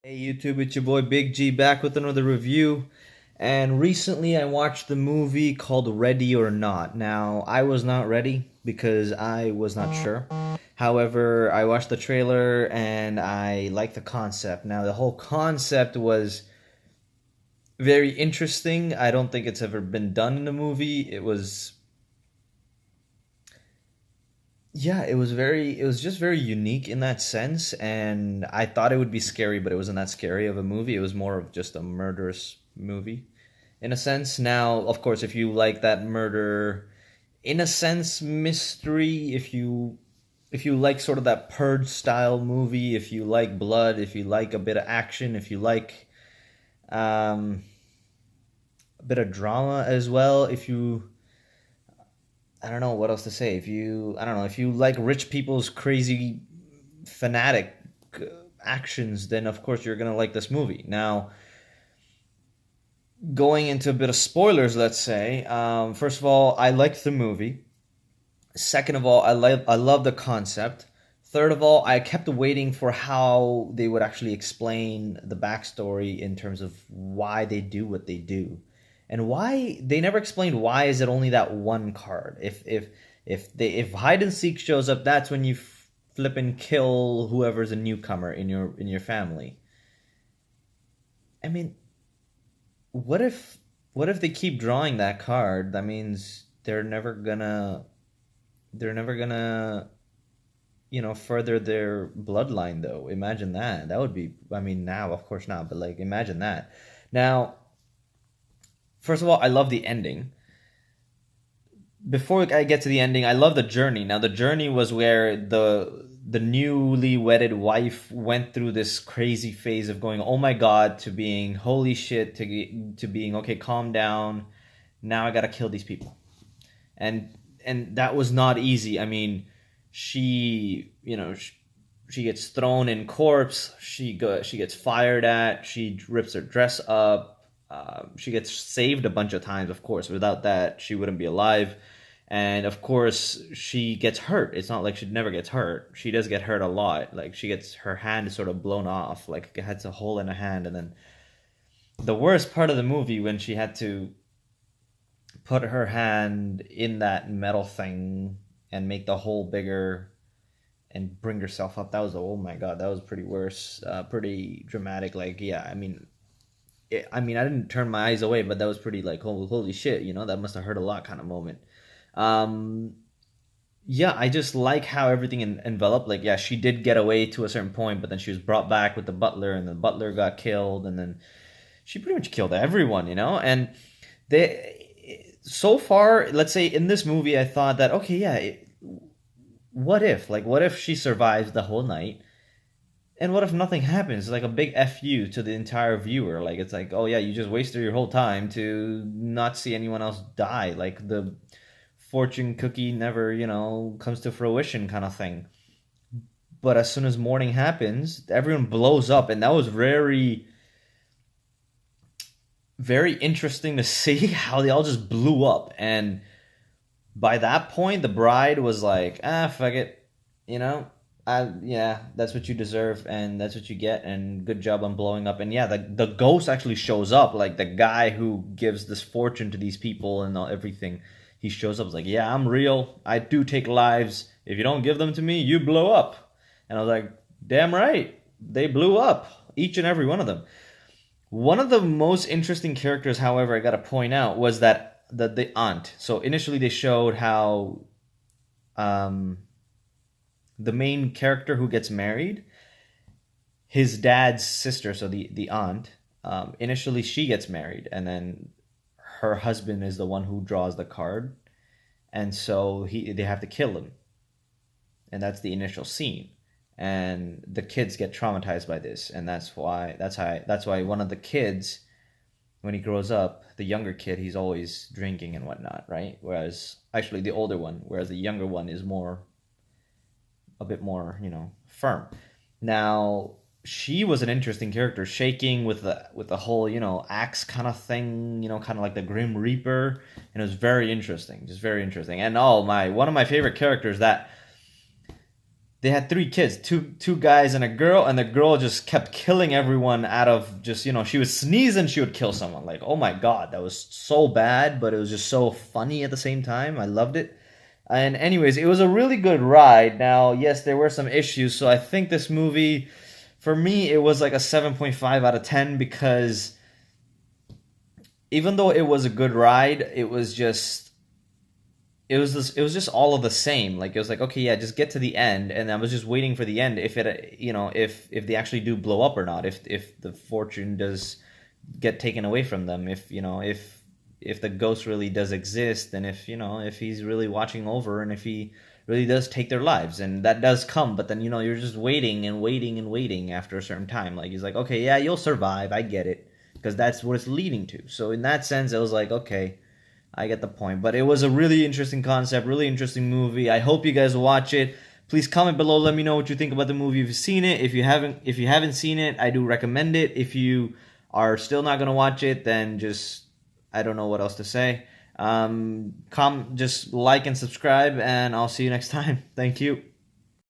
Hey YouTube, it's your boy Big G back with another review. And recently I watched the movie called Ready or Not. Now, I was not ready because I was not sure. However, I watched the trailer and I liked the concept. Now, the whole concept was very interesting. I don't think it's ever been done in a movie. It was just very unique in that sense, and I thought it would be scary, but it wasn't that scary of a movie. It was more of just a murderous movie in a sense. Now, of course, if you like that murder in a sense mystery, if you like sort of that purge style movie, if you like blood, if you like a bit of action, if you like um a bit of drama as well, if you I don't know what else to say. I don't know, if you like rich people's crazy fanatic uh, actions, then of course you're gonna like this movie. Now, going into a bit of spoilers, let's say. First of all, I liked the movie. Second of all, I love the concept. Third of all, I kept waiting for how they would actually explain the backstory in terms of why they do what they do, and why they never explained why is it only that one card. If hide and seek shows up, that's when you flip and kill whoever's a newcomer in your family. I mean, what if what if they keep drawing that card? That means they're never gonna further their bloodline, though. Imagine that. That would be, I mean, now, of course not, but like, imagine that. Now, first of all, I love the ending. Before I get to the ending, I love the journey. Now, the journey was where the newly wedded wife went through this crazy phase of going, "Oh my god," to being, "Holy shit," to being, "Okay, calm down. Now I got to kill these people." And that was not easy. I mean, she gets thrown in corpse. She gets fired at. She rips her dress up. She gets saved a bunch of times. Of course, without that, she wouldn't be alive. And of course, she gets hurt. It's not like she never gets hurt. She does get hurt a lot. Like, she gets her hand sort of blown off. Like, it has a hole in her hand. And then the worst part of the movie, when she had to put her hand in that metal thing and make the hole bigger and bring herself up. That was, oh my god, that was pretty worse, pretty dramatic. Like, yeah, I didn't turn my eyes away, but that was pretty like, holy shit, that must have hurt a lot kind of moment. Um, yeah, I just like how everything enveloped. Like, yeah, she did get away to a certain point, but then she was brought back with the butler, and the butler got killed, and then she pretty much killed everyone, and they so far, let's say in this movie, I thought that, okay, yeah, what if she survives the whole night, and what if nothing happens? It's like a big fu to the entire viewer. Like, it's like, oh yeah, you just wasted your whole time to not see anyone else die. Like, the fortune cookie never comes to fruition kind of thing. But as soon as morning happens, everyone blows up, and that was very, very interesting to see how they all just blew up. And by that point, the bride was like, ah, fuck it, you know, yeah, that's what you deserve, and that's what you get, and good job on blowing up. And yeah, the ghost actually shows up, like the guy who gives this fortune to these people and everything. He shows up, is like, yeah, I'm real. I do take lives. If you don't give them to me, you blow up. And I was like, damn right, they blew up, each and every one of them. One of the most interesting characters, however, I got to point out, was that the aunt. So initially they showed how um, the main character who gets married, his dad's sister, so the aunt, initially she gets married, and then her husband is the one who draws the card, and so they have to kill him, and that's the initial scene. And the kids get traumatized by this, and that's why one of the kids, when he grows up, the younger kid, he's always drinking and whatnot, right? Whereas, actually, the older one, whereas the younger one is more, a bit more, firm. Now, she was an interesting character, shaking with the whole, axe kind of thing, kind of like the Grim Reaper, and it was very interesting, just very interesting. And oh my, one of my favorite characters that they had three kids, two guys and a girl, and the girl just kept killing everyone out of just, she would sneeze and she would kill someone. Like, oh my god, that was so bad, but it was just so funny at the same time. I loved it. And anyways, it was a really good ride. Now, yes, there were some issues, so I think this movie, for me, it was like a 7.5 out of 10, because even though it was a good ride, it was just all of the same. Like, it was like, okay, yeah, just get to the end, and I was just waiting for the end, if it, if they actually do blow up or not, if the fortune does get taken away from them, if the ghost really does exist, and if he's really watching over, and if he really does take their lives, and that does come. But then, you're just waiting and waiting and waiting after a certain time. Like, he's like, okay, yeah, you'll survive, I get it, because that's what it's leading to. So in that sense, it was like, okay, I get the point. But it was a really interesting concept, really interesting movie. I hope you guys watch it. Please comment below. Let me know what you think about the movie. If you've seen it, if you haven't seen it, I do recommend it. If you are still not gonna watch it, then just, I don't know what else to say. Just like and subscribe, and I'll see you next time. Thank you.